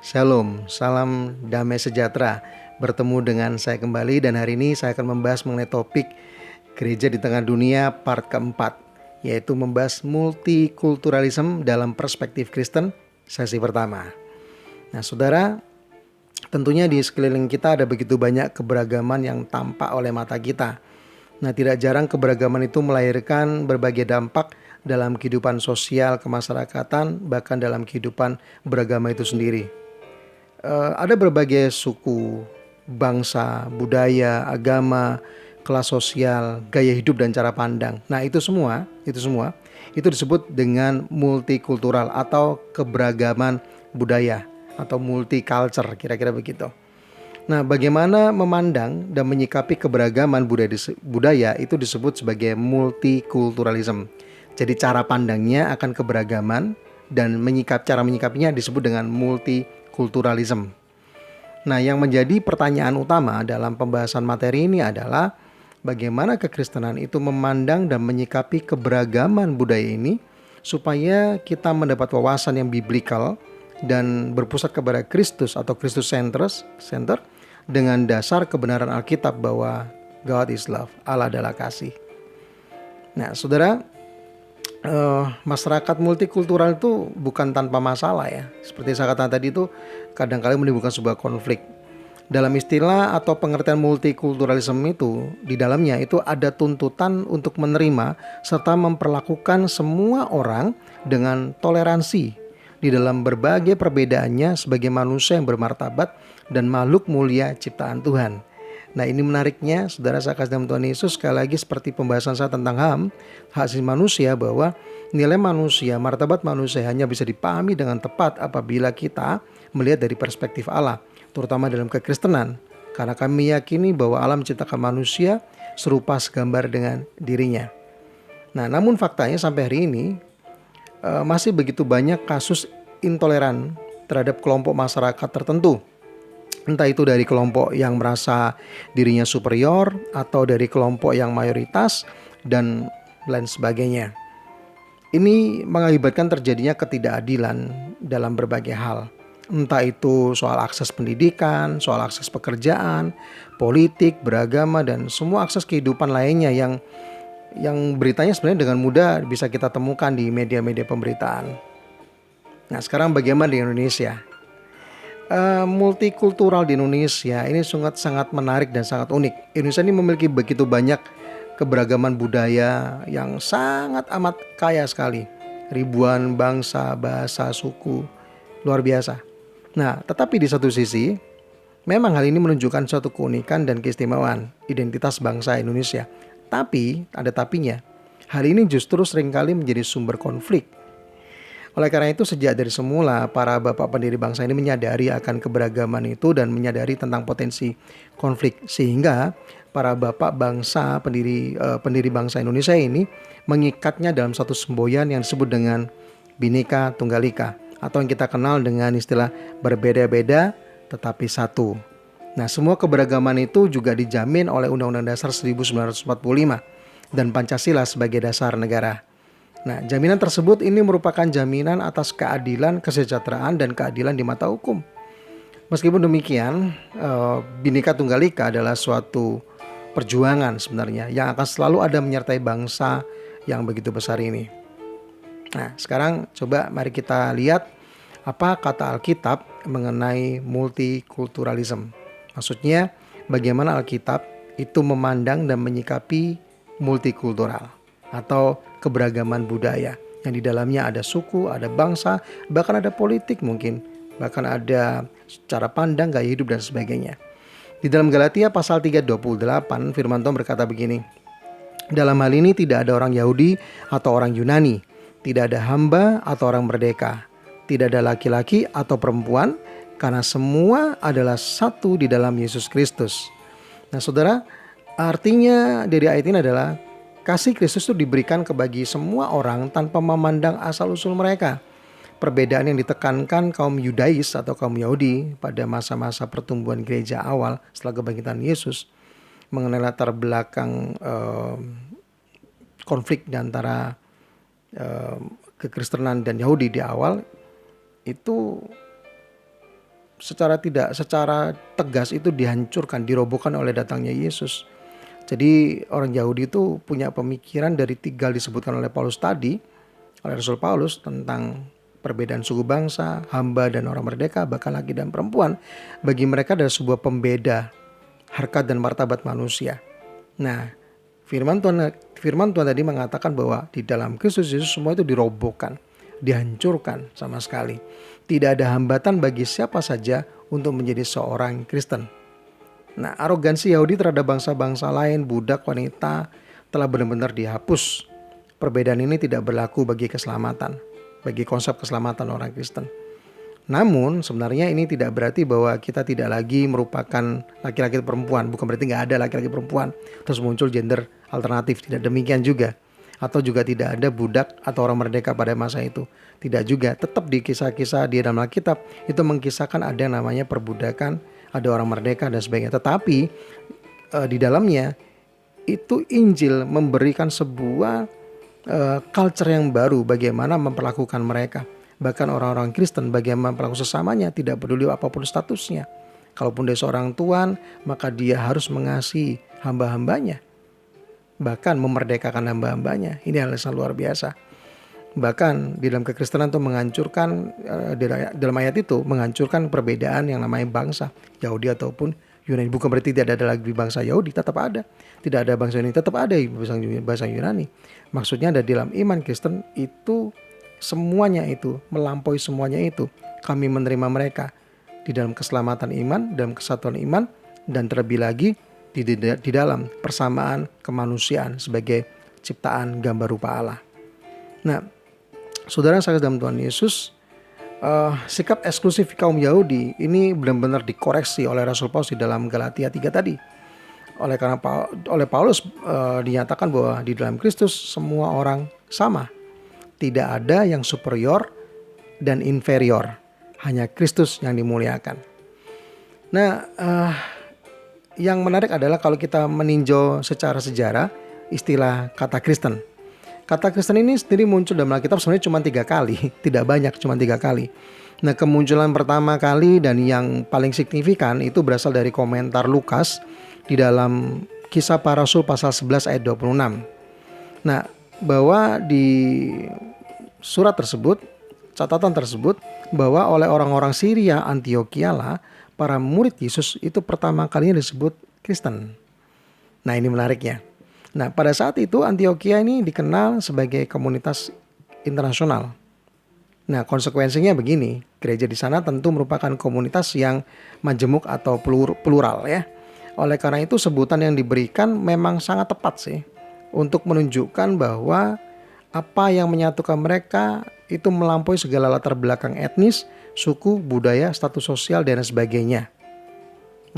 Shalom, salam damai sejahtera. Bertemu dengan saya kembali dan hari ini saya akan membahas mengenai topik Gereja di Tengah Dunia part keempat, yaitu membahas multikulturalisme dalam perspektif Kristen sesi pertama. Nah saudara, tentunya di sekeliling kita ada begitu banyak keberagaman yang tampak oleh mata kita. Nah tidak jarang keberagaman itu melahirkan berbagai dampak dalam kehidupan sosial, kemasyarakatan, bahkan dalam kehidupan beragama itu sendiri. Ada berbagai suku, bangsa, budaya, agama, kelas sosial, gaya hidup dan cara pandang. Nah, itu disebut dengan multikultural atau keberagaman budaya atau multicultural, kira-kira begitu. Nah, bagaimana memandang dan menyikapi keberagaman budaya itu disebut sebagai multikulturalism. Jadi cara pandangnya akan keberagaman dan cara menyikapinya disebut dengan multikulturalism. Nah, yang menjadi pertanyaan utama dalam pembahasan materi ini adalah bagaimana kekristenan itu memandang dan menyikapi keberagaman budaya ini supaya kita mendapat wawasan yang biblikal dan berpusat kepada Kristus atau Kristus center dengan dasar kebenaran Alkitab bahwa God is love, Allah adalah kasih. Nah, saudara, masyarakat multikultural itu bukan tanpa masalah ya. Seperti saya katakan tadi itu kadang-kali menimbulkan sebuah konflik. Dalam istilah atau pengertian multikulturalisme itu, di dalamnya itu ada tuntutan untuk menerima serta memperlakukan semua orang dengan toleransi di dalam berbagai perbedaannya sebagai manusia yang bermartabat dan makhluk mulia ciptaan Tuhan. Nah, ini menariknya, saudara saya kasih dalam Tuhan Yesus, sekali lagi seperti pembahasan saya tentang hak asasi manusia, bahwa nilai manusia, martabat manusia hanya bisa dipahami dengan tepat apabila kita melihat dari perspektif Allah, terutama dalam kekristenan. Karena kami meyakini bahwa Allah menciptakan manusia serupa segambar dengan dirinya. Nah, namun faktanya sampai hari ini masih begitu banyak kasus intoleran terhadap kelompok masyarakat tertentu. Entah itu dari kelompok yang merasa dirinya superior atau dari kelompok yang mayoritas dan lain sebagainya. Ini mengakibatkan terjadinya ketidakadilan dalam berbagai hal. Entah itu soal akses pendidikan, soal akses pekerjaan, politik, beragama, dan semua akses kehidupan lainnya yang beritanya sebenarnya dengan mudah bisa kita temukan di media-media pemberitaan. Nah, sekarang bagaimana di Indonesia? Multikultural di Indonesia ini sangat menarik dan sangat unik. Indonesia ini memiliki begitu banyak keberagaman budaya yang sangat amat kaya sekali. Ribuan bangsa, bahasa, suku, luar biasa. Nah, tetapi di satu sisi, memang hal ini menunjukkan suatu keunikan dan keistimewaan identitas bangsa Indonesia. Tapi, ada tapinya. Hal ini justru seringkali menjadi sumber konflik. Oleh karena itu, sejak dari semula para bapak pendiri bangsa ini menyadari akan keberagaman itu dan menyadari tentang potensi konflik, sehingga para bapak bangsa pendiri bangsa Indonesia ini mengikatnya dalam satu semboyan yang disebut dengan Bhinneka Tunggal Ika, atau yang kita kenal dengan istilah berbeda-beda tetapi satu. Nah, semua keberagaman itu juga dijamin oleh Undang-Undang Dasar 1945 dan Pancasila sebagai dasar negara. Nah, jaminan tersebut ini merupakan jaminan atas keadilan, kesejahteraan, dan keadilan di mata hukum. Meskipun demikian, Bhinneka Tunggal Ika adalah suatu perjuangan sebenarnya yang akan selalu ada menyertai bangsa yang begitu besar ini. Nah, sekarang coba mari kita lihat apa kata Alkitab mengenai multikulturalisme. Maksudnya, bagaimana Alkitab itu memandang dan menyikapi multikultural atau keberagaman budaya yang di dalamnya ada suku, ada bangsa, bahkan ada politik mungkin, bahkan ada cara pandang, gaya hidup dan sebagainya. Di dalam Galatia pasal 3:28 firman Tuhan berkata begini, dalam hal ini tidak ada orang Yahudi atau orang Yunani, tidak ada hamba atau orang merdeka, tidak ada laki-laki atau perempuan, karena semua adalah satu di dalam Yesus Kristus. Nah saudara, artinya dari ayat ini adalah kasih Kristus itu diberikan bagi semua orang tanpa memandang asal-usul mereka. Perbedaan yang ditekankan kaum Yudais atau kaum Yahudi pada masa-masa pertumbuhan gereja awal setelah kebangkitan Yesus mengenai latar belakang konflik di antara kekristenan dan Yahudi di awal itu secara tegas itu dihancurkan, dirobohkan oleh datangnya Yesus. Jadi orang Yahudi itu punya pemikiran dari tiga disebutkan oleh Paulus tadi, oleh Rasul Paulus, tentang perbedaan suku bangsa, hamba dan orang merdeka, bahkan laki dan perempuan. Bagi mereka adalah sebuah pembeda harkat dan martabat manusia. Nah, firman Tuhan tadi mengatakan bahwa di dalam Kristus Yesus semua itu dirobohkan, dihancurkan sama sekali. Tidak ada hambatan bagi siapa saja untuk menjadi seorang Kristen. Nah, arogansi Yahudi terhadap bangsa-bangsa lain, budak, wanita telah benar-benar dihapus. Perbedaan ini tidak berlaku bagi keselamatan, bagi konsep keselamatan orang Kristen. Namun sebenarnya ini tidak berarti bahwa kita tidak lagi merupakan laki-laki atau perempuan. Bukan berarti nggak ada laki-laki perempuan terus muncul gender alternatif. Tidak demikian juga. Atau juga tidak ada budak atau orang merdeka pada masa itu. Tidak juga. Tetap di kisah-kisah di dalam Alkitab itu mengkisahkan ada yang namanya perbudakan, ada orang merdeka dan sebagainya. Tetapi di dalamnya itu Injil memberikan sebuah culture yang baru bagaimana memperlakukan mereka. Bahkan orang-orang Kristen bagaimana memperlakukan sesamanya, tidak peduli apapun statusnya. Kalaupun dia seorang tuan, maka dia harus mengasihi hamba-hambanya. Bahkan memerdekakan hamba-hambanya. Ini hal yang sangat luar biasa. Bahkan di dalam kekristenan itu menghancurkan, dalam ayat itu menghancurkan perbedaan yang namanya bangsa, Yahudi ataupun Yunani. Bukan berarti tidak ada lagi bangsa Yahudi, tetap ada. Tidak ada bangsa Yunani, tetap ada bangsa Yunani. Maksudnya ada di dalam iman Kristen itu semuanya itu, melampaui semuanya itu. Kami menerima mereka di dalam keselamatan iman, dalam kesatuan iman, dan terlebih lagi di dalam persamaan kemanusiaan sebagai ciptaan gambar rupa Allah. Nah, saudara saya dalam Tuhan Yesus, sikap eksklusif kaum Yahudi ini benar-benar dikoreksi oleh Rasul Paulus di dalam Galatia 3 tadi. Oleh Paulus dinyatakan bahwa di dalam Kristus semua orang sama. Tidak ada yang superior dan inferior. Hanya Kristus yang dimuliakan. Nah, yang menarik adalah kalau kita meninjau secara sejarah istilah kata Kristen. Kata Kristen ini sendiri muncul dalam Alkitab sebenarnya cuma 3 kali. Tidak banyak, cuma 3 kali. Nah, kemunculan pertama kali dan yang paling signifikan itu berasal dari komentar Lukas di dalam Kisah Para Rasul pasal 11 ayat 26. Nah, bahwa di surat tersebut, catatan tersebut, bahwa oleh orang-orang Syria Antiokhia lah, para murid Yesus itu pertama kalinya disebut Kristen. Nah, ini menariknya. Nah, pada saat itu Antiokhia ini dikenal sebagai komunitas internasional. Nah, konsekuensinya begini, gereja di sana tentu merupakan komunitas yang majemuk atau plural ya. Oleh karena itu sebutan yang diberikan memang sangat tepat sih untuk menunjukkan bahwa apa yang menyatukan mereka itu melampaui segala latar belakang etnis, suku, budaya, status sosial dan sebagainya.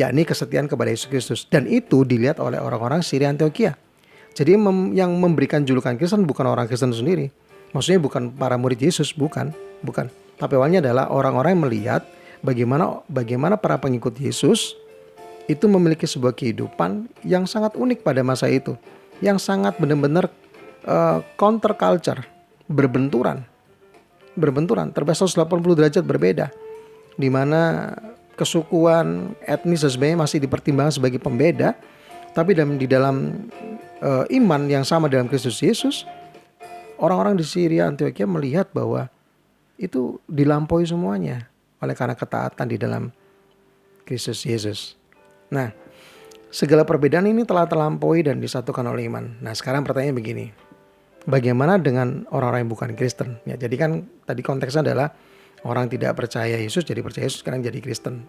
Yakni kesetiaan kepada Yesus Kristus. Dan itu dilihat oleh orang-orang Syria Antiokhia. Jadi yang memberikan julukan Kristen bukan orang Kristen sendiri. Maksudnya bukan para murid Yesus, bukan. Tapi awalnya adalah orang-orang yang melihat bagaimana para pengikut Yesus itu memiliki sebuah kehidupan yang sangat unik pada masa itu, yang sangat benar-benar counter culture, berbenturan, terbesar 180 derajat berbeda, di mana kesukuan, etnis dan sebagainya masih dipertimbangkan sebagai pembeda, tapi di dalam iman yang sama dalam Kristus Yesus, orang-orang di Syria Antiokhia melihat bahwa itu dilampaui semuanya oleh karena ketaatan di dalam Kristus Yesus. Nah, segala perbedaan ini telah terlampaui dan disatukan oleh iman. Nah, sekarang pertanyaannya begini. Bagaimana dengan orang-orang yang bukan Kristen? Ya, jadi kan tadi konteksnya adalah orang tidak percaya Yesus jadi percaya Yesus, sekarang jadi Kristen.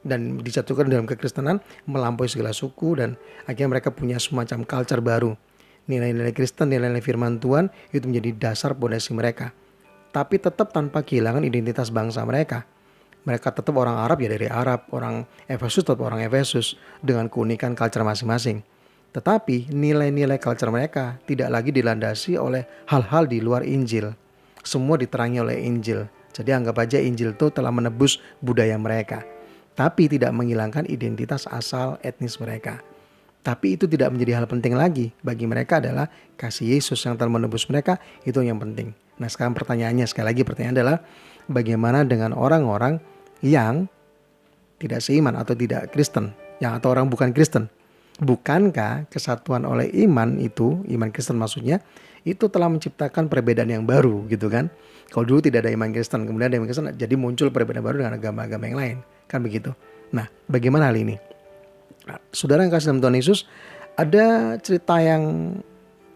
Dan disatukan dalam kekristenan melampaui segala suku dan akhirnya mereka punya semacam culture baru. Nilai-nilai Kristen, nilai-nilai firman Tuhan itu menjadi dasar pondasi mereka. Tapi tetap tanpa kehilangan identitas bangsa mereka. Mereka tetap orang Arab ya dari Arab, orang Efesus tetap orang Efesus dengan keunikan culture masing-masing. Tetapi nilai-nilai culture mereka tidak lagi dilandasi oleh hal-hal di luar Injil. Semua diterangi oleh Injil. Jadi anggap aja Injil itu telah menebus budaya mereka. Tapi tidak menghilangkan identitas asal etnis mereka. Tapi itu tidak menjadi hal penting lagi. Bagi mereka adalah kasih Yesus yang telah menebus mereka, itu yang penting. Nah, sekarang pertanyaannya, sekali lagi pertanyaan adalah bagaimana dengan orang-orang yang tidak seiman atau tidak Kristen, atau orang bukan Kristen. Bukankah kesatuan oleh iman itu, iman Kristen maksudnya, itu telah menciptakan perbedaan yang baru gitu kan. Kalau dulu tidak ada iman Kristen, kemudian ada iman Kristen, jadi muncul perbedaan baru dengan agama-agama yang lain. Kan begitu. Nah, bagaimana hal ini? Nah, saudara yang kasih dalam Tuhan Yesus, ada cerita yang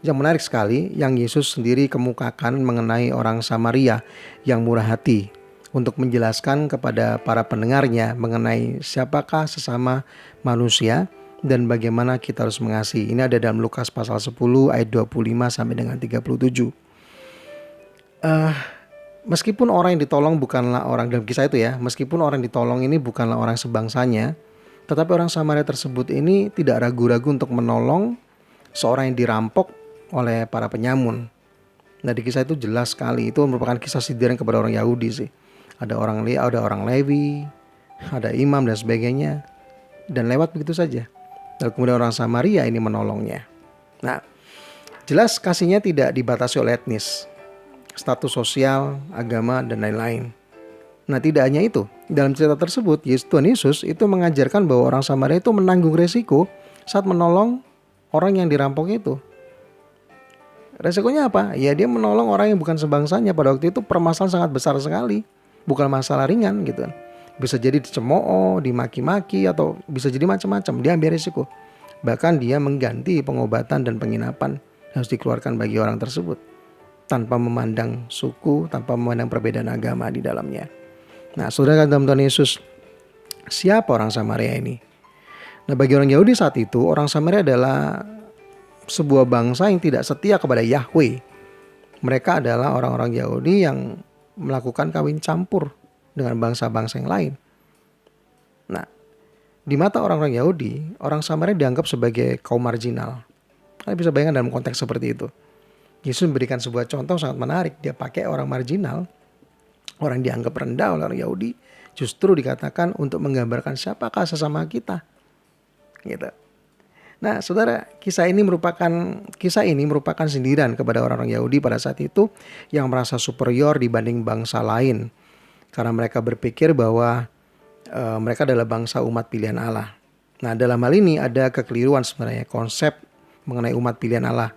menarik sekali yang Yesus sendiri kemukakan mengenai orang Samaria yang murah hati untuk menjelaskan kepada para pendengarnya mengenai siapakah sesama manusia dan bagaimana kita harus mengasihi. Ini ada dalam Lukas pasal 10 ayat 25 sampai dengan 37. Meskipun orang yang ditolong bukanlah orang dalam kisah itu ya, meskipun orang yang ditolong ini bukanlah orang sebangsanya, tetapi orang Samaria tersebut ini tidak ragu-ragu untuk menolong seorang yang dirampok oleh para penyamun. Nah, di kisah itu jelas sekali, itu merupakan kisah sindiran kepada orang Yahudi sih. Ada orang Lewi, ada imam dan sebagainya, dan lewat begitu saja. Lalu kemudian orang Samaria ini menolongnya. Nah, jelas kasihnya tidak dibatasi oleh etnis, status sosial, agama, dan lain-lain. Nah, tidak hanya itu. Dalam cerita tersebut, Tuhan Yesus itu mengajarkan bahwa orang Samaria itu menanggung resiko saat menolong orang yang dirampok itu. Resikonya apa? Ya, dia menolong orang yang bukan sebangsanya. Pada waktu itu permasalahan sangat besar sekali. Bukan masalah ringan gitu kan. Bisa jadi dicemooh, dimaki-maki, atau bisa jadi macam-macam. Dia ambil risiko. Bahkan dia mengganti pengobatan dan penginapan harus dikeluarkan bagi orang tersebut, tanpa memandang suku, tanpa memandang perbedaan agama di dalamnya. Nah, saudara dalam Tuhan Yesus, siapa orang Samaria ini? Nah, bagi orang Yahudi saat itu, orang Samaria adalah sebuah bangsa yang tidak setia kepada Yahweh. Mereka adalah orang-orang Yahudi yang melakukan kawin campur dengan bangsa-bangsa yang lain. Nah, di mata orang-orang Yahudi, orang Samaria dianggap sebagai kaum marginal. Kalian bisa bayangkan dalam konteks seperti itu. Yesus memberikan sebuah contoh sangat menarik. Dia pakai orang marginal, orang yang dianggap rendah oleh orang Yahudi, justru dikatakan untuk menggambarkan siapakah sesama kita. Gitu. Nah, saudara, kisah ini merupakan sindiran kepada orang-orang Yahudi pada saat itu yang merasa superior dibanding bangsa lain, karena mereka berpikir bahwa mereka adalah bangsa umat pilihan Allah. Nah, dalam hal ini ada kekeliruan sebenarnya konsep mengenai umat pilihan Allah.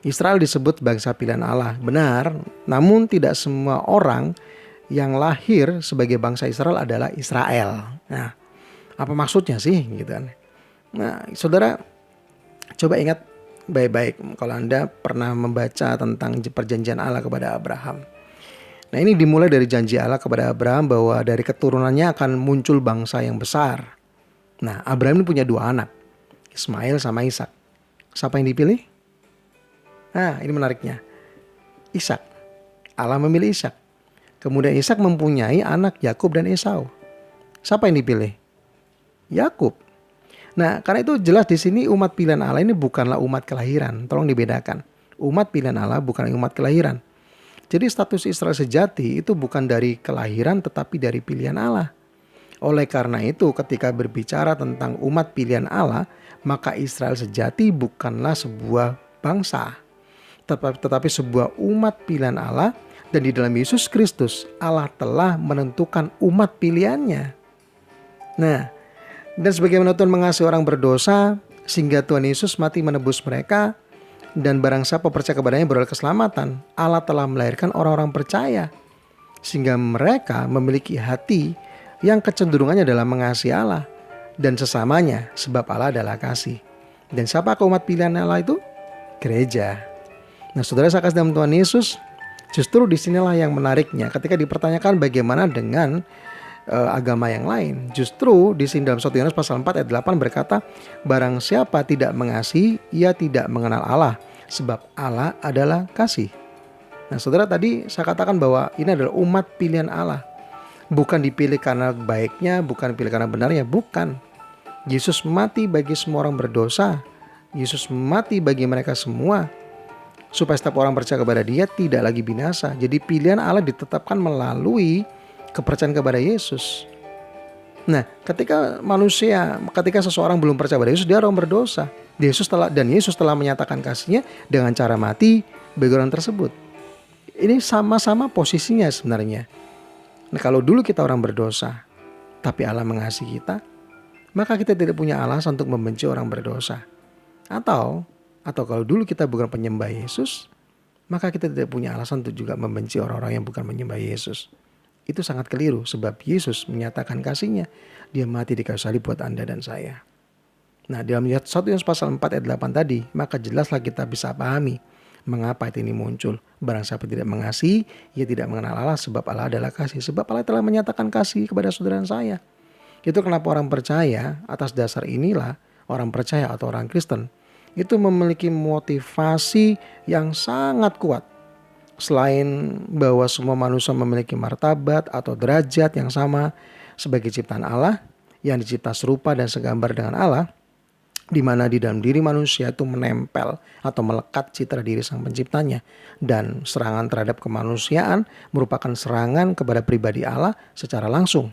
Israel disebut bangsa pilihan Allah, benar, namun tidak semua orang yang lahir sebagai bangsa Israel adalah Israel. Nah, apa maksudnya sih gitu kan? Nah, saudara, coba ingat baik-baik kalau Anda pernah membaca tentang perjanjian Allah kepada Abraham. Nah, ini dimulai dari janji Allah kepada Abraham bahwa dari keturunannya akan muncul bangsa yang besar. Nah, Abraham ini punya 2 anak, Ismail sama Ishak. Siapa yang dipilih? Nah, ini menariknya. Ishak. Allah memilih Ishak. Kemudian Ishak mempunyai anak Yakub dan Esau. Siapa yang dipilih? Yakub. Nah, karena itu jelas di sini umat pilihan Allah ini bukanlah umat kelahiran. Tolong dibedakan. Umat pilihan Allah bukan umat kelahiran. Jadi status Israel sejati itu bukan dari kelahiran tetapi dari pilihan Allah. Oleh karena itu ketika berbicara tentang umat pilihan Allah, maka Israel sejati bukanlah sebuah bangsa, tetapi sebuah umat pilihan Allah, dan di dalam Yesus Kristus Allah telah menentukan umat pilihannya. Nah, dan sebagaimana Tuhan mengasihi orang berdosa sehingga Tuhan Yesus mati menebus mereka, dan barang siapa percaya kepadanya beroleh keselamatan, Allah telah melahirkan orang-orang percaya sehingga mereka memiliki hati yang kecenderungannya dalam mengasihi Allah dan sesamanya, sebab Allah adalah kasih. Dan siapa umat pilihan Allah itu? Gereja. Nah, saudara saya kasih dalam Tuhan Yesus, justru disinilah yang menariknya ketika dipertanyakan bagaimana dengan agama yang lain. Justru di sini dalam 1 Yohanes pasal 4 ayat 8 berkata, barang siapa tidak mengasihi, ia tidak mengenal Allah, sebab Allah adalah kasih. Nah, saudara, tadi saya katakan bahwa ini adalah umat pilihan Allah. Bukan dipilih karena baiknya, bukan dipilih karena benarnya, bukan. Yesus mati bagi semua orang berdosa. Yesus mati bagi mereka semua, supaya setiap orang percaya kepada Dia tidak lagi binasa. Jadi pilihan Allah ditetapkan melalui kepercayaan kepada Yesus. Nah, ketika seseorang belum percaya kepada Yesus, dia orang berdosa. Yesus telah menyatakan kasihnya dengan cara mati bagi orang tersebut. Ini sama-sama posisinya sebenarnya. Nah, kalau dulu kita orang berdosa, tapi Allah mengasihi kita, maka kita tidak punya alasan untuk membenci orang berdosa. Atau kalau dulu kita bukan penyembah Yesus, maka kita tidak punya alasan untuk juga membenci orang-orang yang bukan menyembah Yesus. Itu sangat keliru, sebab Yesus menyatakan kasih-Nya. Dia mati di kayu salib buat Anda dan saya. Nah, dalam 1 Yohanes pasal 4 ayat 8 tadi, maka jelaslah kita bisa pahami mengapa itu ini muncul. Barang siapa tidak mengasihi, ia tidak mengenal Allah, sebab Allah adalah kasih. Sebab Allah telah menyatakan kasih kepada saudara saya. Itu kenapa orang percaya, atas dasar inilah orang percaya atau orang Kristen itu memiliki motivasi yang sangat kuat. Selain bahwa semua manusia memiliki martabat atau derajat yang sama sebagai ciptaan Allah, yang dicipta serupa dan segambar dengan Allah, di mana di dalam diri manusia itu menempel atau melekat citra diri sang penciptanya, dan serangan terhadap kemanusiaan merupakan serangan kepada pribadi Allah secara langsung.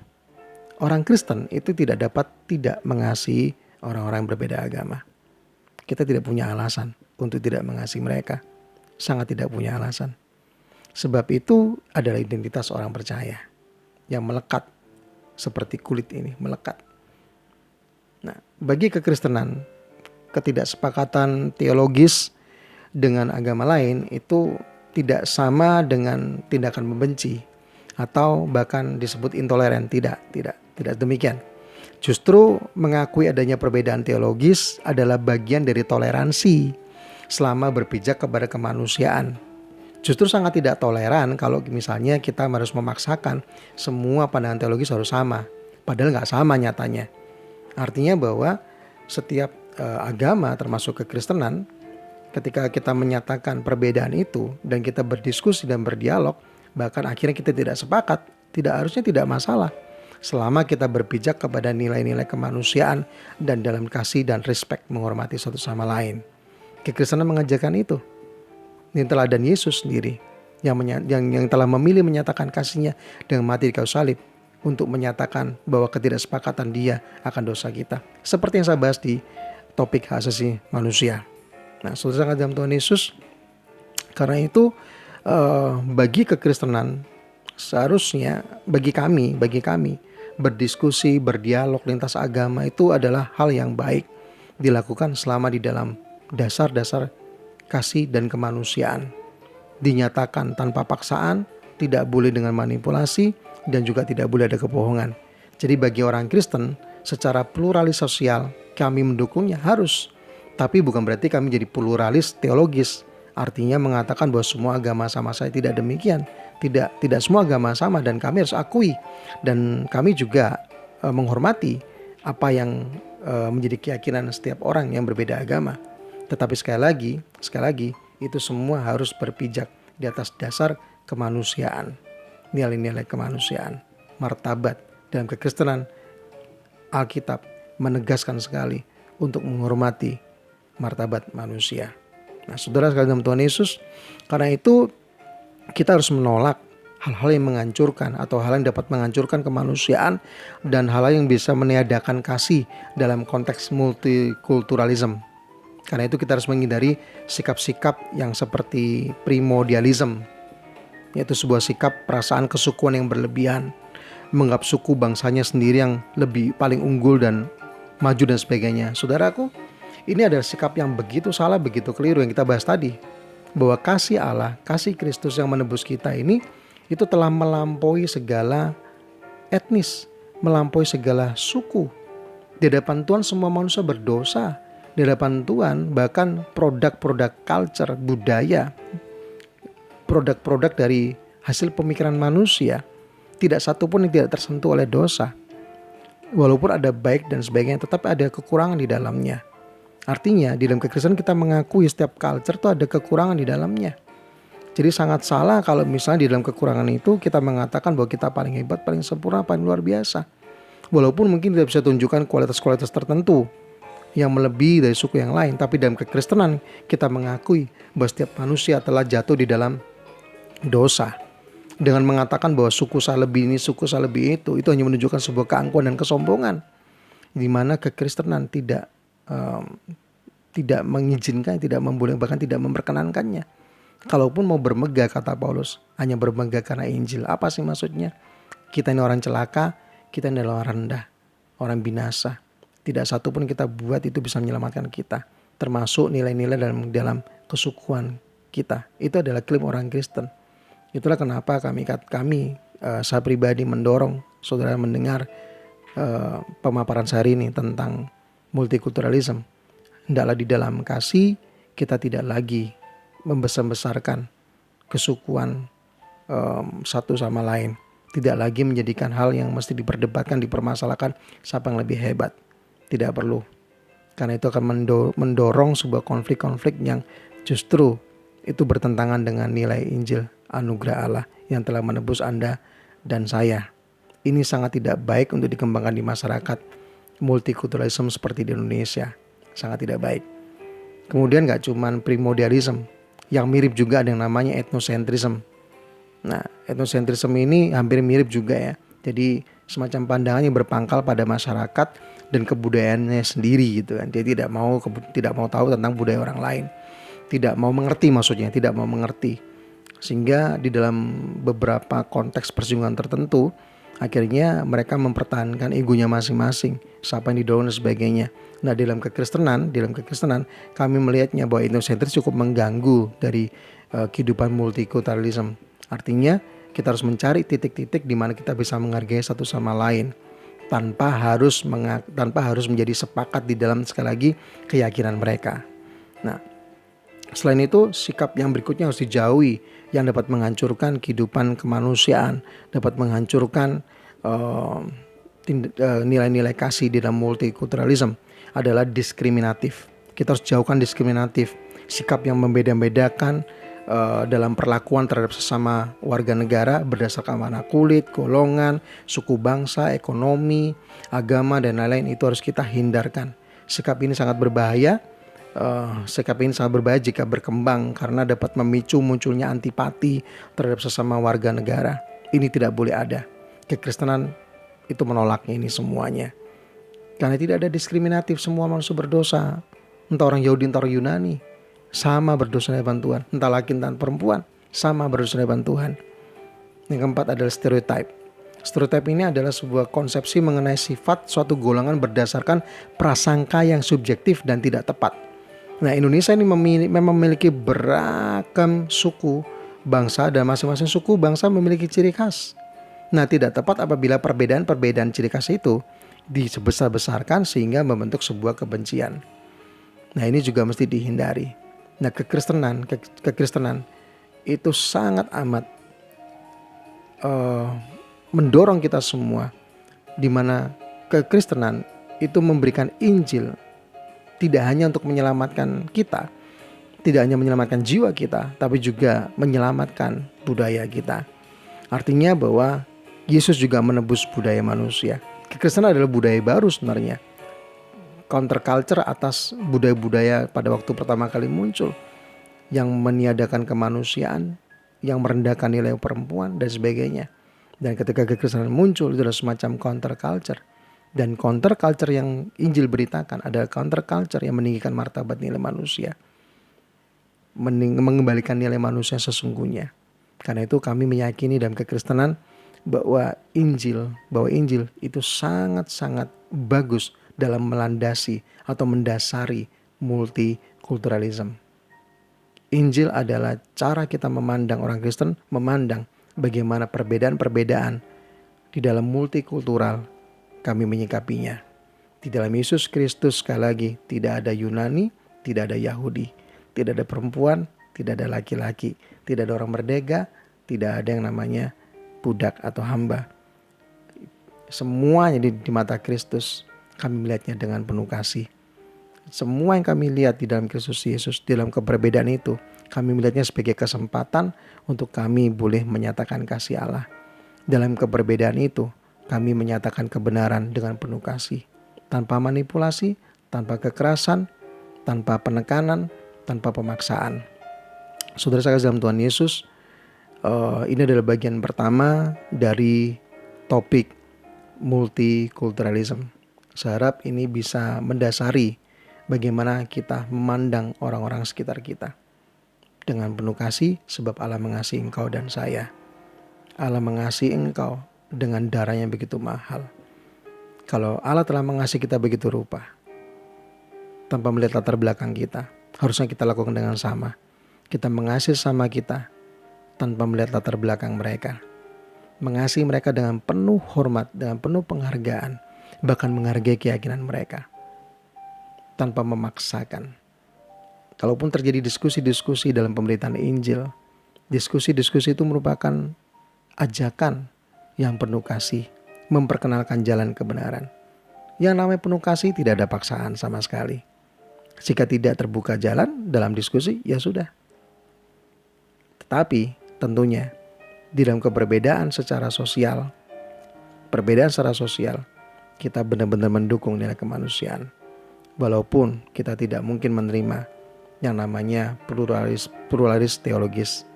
Orang Kristen itu tidak dapat tidak mengasihi orang-orang yang berbeda agama. Kita tidak punya alasan untuk tidak mengasihi mereka. Sangat tidak punya alasan. Sebab itu adalah identitas orang percaya yang melekat seperti kulit ini, melekat. Nah, bagi kekristenan, ketidaksepakatan teologis dengan agama lain itu tidak sama dengan tindakan membenci atau bahkan disebut intoleran. Tidak demikian. Justru mengakui adanya perbedaan teologis adalah bagian dari toleransi selama berpijak kepada kemanusiaan. Justru sangat tidak toleran kalau misalnya kita harus memaksakan semua pandangan teologis harus sama. Padahal nggak sama nyatanya. Artinya bahwa setiap agama termasuk kekristenan, ketika kita menyatakan perbedaan itu dan kita berdiskusi dan berdialog, bahkan akhirnya kita tidak sepakat, harusnya tidak masalah. Selama kita berpijak kepada nilai-nilai kemanusiaan dan dalam kasih dan respect menghormati satu sama lain. Kekristenan mengajarkan itu. Ini teladan Yesus sendiri yang telah memilih menyatakan kasih-Nya dengan mati di kayu salib untuk menyatakan bahwa ketidaksepakatan Dia akan dosa kita. Seperti yang saya bahas di topik hak asasi manusia. Nah, saudara dalam Tuhan Yesus, karena itu bagi kekristenan seharusnya bagi kami berdiskusi, berdialog lintas agama itu adalah hal yang baik dilakukan selama di dalam dasar-dasar kasih dan kemanusiaan. Dinyatakan tanpa paksaan, tidak boleh dengan manipulasi, dan juga tidak boleh ada kebohongan. Jadi bagi orang Kristen, secara pluralis sosial kami mendukungnya harus. Tapi bukan berarti kami jadi pluralis teologis. Artinya mengatakan bahwa semua agama sama. Saya tidak demikian. Tidak semua agama sama dan kami harus akui. Dan kami juga menghormati apa yang menjadi keyakinan setiap orang yang berbeda agama. Tetapi sekali lagi itu semua harus berpijak di atas dasar kemanusiaan. Nilai-nilai kemanusiaan, martabat. Dalam kekristenan, Alkitab menegaskan sekali untuk menghormati martabat manusia. Nah, saudara sekalian dalam Tuhan Yesus, karena itu kita harus menolak hal-hal yang menghancurkan atau hal yang dapat menghancurkan kemanusiaan dan hal yang bisa meniadakan kasih dalam konteks multikulturalisme. Karena itu kita harus menghindari sikap-sikap yang seperti primordialisme, yaitu sebuah sikap perasaan kesukuan yang berlebihan, menganggap suku bangsanya sendiri yang lebih paling unggul dan maju dan sebagainya. Saudaraku, ini adalah sikap yang begitu salah, begitu keliru yang kita bahas tadi. Bahwa kasih Allah, kasih Kristus yang menebus kita ini, itu telah melampaui segala etnis, melampaui segala suku. Di hadapan Tuhan semua manusia berdosa. Di hadapan Tuhan bahkan produk-produk culture, budaya, produk-produk dari hasil pemikiran manusia, tidak satupun yang tidak tersentuh oleh dosa. Walaupun ada baik dan sebagainya, tetap ada kekurangan di dalamnya. Artinya di dalam kekristenan kita mengakui setiap culture itu ada kekurangan di dalamnya. Jadi sangat salah kalau misalnya di dalam kekurangan itu kita mengatakan bahwa kita paling hebat, paling sempurna, paling luar biasa. Walaupun mungkin tidak bisa tunjukkan kualitas-kualitas tertentu yang melebihi dari suku yang lain. Tapi dalam kekristenan kita mengakui bahwa setiap manusia telah jatuh di dalam dosa. Dengan mengatakan bahwa suku saya lebih ini, suku saya lebih itu hanya menunjukkan sebuah keangkuhan dan kesombongan. Di mana kekristenan tidak mengizinkan, tidak membolehkan, bahkan tidak memperkenankannya. Kalaupun mau bermegah, kata Paulus, hanya bermegah karena Injil. Apa sih maksudnya? Kita ini orang celaka, kita adalah orang rendah, orang binasa. Tidak satu pun kita buat itu bisa menyelamatkan kita, termasuk nilai-nilai dalam kesukuan kita. Itu adalah klaim orang Kristen. Itulah kenapa saya pribadi mendorong saudara mendengar pemaparan saya hari ini tentang multikulturalisme. Hendaklah di dalam kasih kita tidak lagi membesar-besarkan kesukuan satu sama lain. Tidak lagi menjadikan hal yang mesti diperdebatkan, dipermasalahkan siapa yang lebih hebat. Tidak perlu. Karena itu akan mendorong sebuah konflik-konflik yang justru itu bertentangan dengan nilai Injil anugerah Allah yang telah menebus Anda dan saya. Ini sangat tidak baik untuk dikembangkan di masyarakat multikulturalisme seperti di Indonesia. Sangat tidak baik. Kemudian gak cuman primordialisme, yang mirip juga ada yang namanya etnosentrisme. Nah, etnosentrisme ini hampir mirip juga ya. Jadi semacam pandangan yang berpangkal pada masyarakat dan kebudayaannya sendiri gitu kan. Dia tidak mau tahu tentang budaya orang lain. Tidak mau mengerti maksudnya, tidak mau mengerti. Sehingga di dalam beberapa konteks persinggungan tertentu akhirnya mereka mempertahankan egonya masing-masing, siapa yang didorong dan sebagainya. Nah, dalam kekristenan kami melihatnya bahwa etnosentris cukup mengganggu dari kehidupan multikulturalisme. Artinya kita harus mencari titik-titik di mana kita bisa menghargai satu sama lain tanpa harus menjadi sepakat di dalam sekali lagi keyakinan mereka. Nah, selain itu sikap yang berikutnya harus dijauhi yang dapat menghancurkan kehidupan kemanusiaan, dapat menghancurkan nilai-nilai kasih di dalam multikulturalisme adalah diskriminatif. Kita harus jauhkan diskriminatif, sikap yang membeda-bedakan dalam perlakuan terhadap sesama warga negara berdasarkan warna kulit, golongan, suku bangsa, ekonomi, agama dan lain-lain. Itu harus kita hindarkan. Sikap ini sangat berbahaya. Jika berkembang karena dapat memicu munculnya antipati terhadap sesama warga negara. Ini tidak boleh ada. Kekristenan itu menolaknya ini semuanya. Karena tidak ada diskriminatif, semua manusia berdosa. Entah orang Yahudi, entah orang Yunani, sama berdosa di hadapan Tuhan. Entah laki entah perempuan, sama berdosa di hadapan Tuhan. Yang keempat adalah stereotype. Stereotype ini adalah sebuah konsepsi mengenai sifat suatu golongan berdasarkan prasangka yang subjektif dan tidak tepat. Nah, Indonesia ini memang memiliki beragam suku bangsa dan masing-masing suku bangsa memiliki ciri khas. Nah, tidak tepat apabila perbedaan ciri khas itu disebesar-besarkan sehingga membentuk sebuah kebencian. Nah, ini juga mesti dihindari. Nah, kekristenan itu sangat amat mendorong kita semua, di mana kekristenan itu memberikan Injil tidak hanya untuk menyelamatkan kita, tidak hanya menyelamatkan jiwa kita, tapi juga menyelamatkan budaya kita. Artinya bahwa Yesus juga menebus budaya manusia. Kekristenan adalah budaya baru sebenarnya, counterculture atas budaya-budaya pada waktu pertama kali muncul, yang meniadakan kemanusiaan, yang merendahkan nilai perempuan dan sebagainya. Dan ketika kekristenan muncul, itu adalah semacam counterculture. Dan counterculture yang Injil beritakan adalah counterculture yang meninggikan martabat nilai manusia, mengembalikan nilai manusia sesungguhnya. Karena itu kami meyakini dalam kekristenan bahwa Injil itu sangat-sangat bagus dalam melandasi atau mendasari multikulturalisme. Injil adalah cara kita memandang orang Kristen, memandang bagaimana perbedaan-perbedaan di dalam multikultural kami menyikapinya. Di dalam Yesus Kristus sekali lagi tidak ada Yunani, tidak ada Yahudi, tidak ada perempuan, tidak ada laki-laki, tidak ada orang merdeka, tidak ada yang namanya budak atau hamba. Semuanya di mata Kristus kami melihatnya dengan penuh kasih. Semua yang kami lihat di dalam Kristus Yesus, di dalam keberbedaan itu, kami melihatnya sebagai kesempatan untuk kami boleh menyatakan kasih Allah. Dalam keberbedaan itu, kami menyatakan kebenaran dengan penuh kasih, tanpa manipulasi, tanpa kekerasan, tanpa penekanan, tanpa pemaksaan. Saudara saya dalam Tuhan Yesus, ini adalah bagian pertama dari topik multikulturalisme. Saya harap ini bisa mendasari bagaimana kita memandang orang-orang sekitar kita dengan penuh kasih, sebab Allah mengasihi engkau dan saya. Allah mengasihi engkau dengan darah yang begitu mahal. Kalau Allah telah mengasihi kita begitu rupa, tanpa melihat latar belakang kita, harusnya kita lakukan dengan sama. Kita mengasihi sama kita tanpa melihat latar belakang mereka. Mengasihi mereka dengan penuh hormat, dengan penuh penghargaan, bahkan menghargai keyakinan mereka, tanpa memaksakan. Kalaupun terjadi diskusi-diskusi dalam pemberitaan Injil, diskusi-diskusi itu merupakan ajakan yang penuh kasih, memperkenalkan jalan kebenaran. Yang namanya penuh kasih tidak ada paksaan sama sekali. Jika tidak terbuka jalan dalam diskusi, ya sudah. Tetapi tentunya di dalam perbedaan secara sosial, kita benar-benar mendukung nilai kemanusiaan. Walaupun kita tidak mungkin menerima yang namanya pluralis teologis.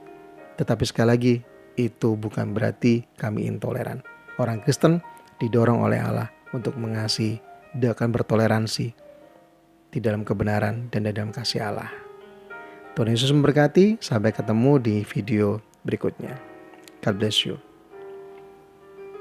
Tetapi sekali lagi, itu bukan berarti kami intoleran. Orang Kristen didorong oleh Allah untuk mengasihi dan akan bertoleransi di dalam kebenaran dan di dalam kasih Allah. Tuhan Yesus memberkati. Sampai ketemu di video berikutnya. God bless you.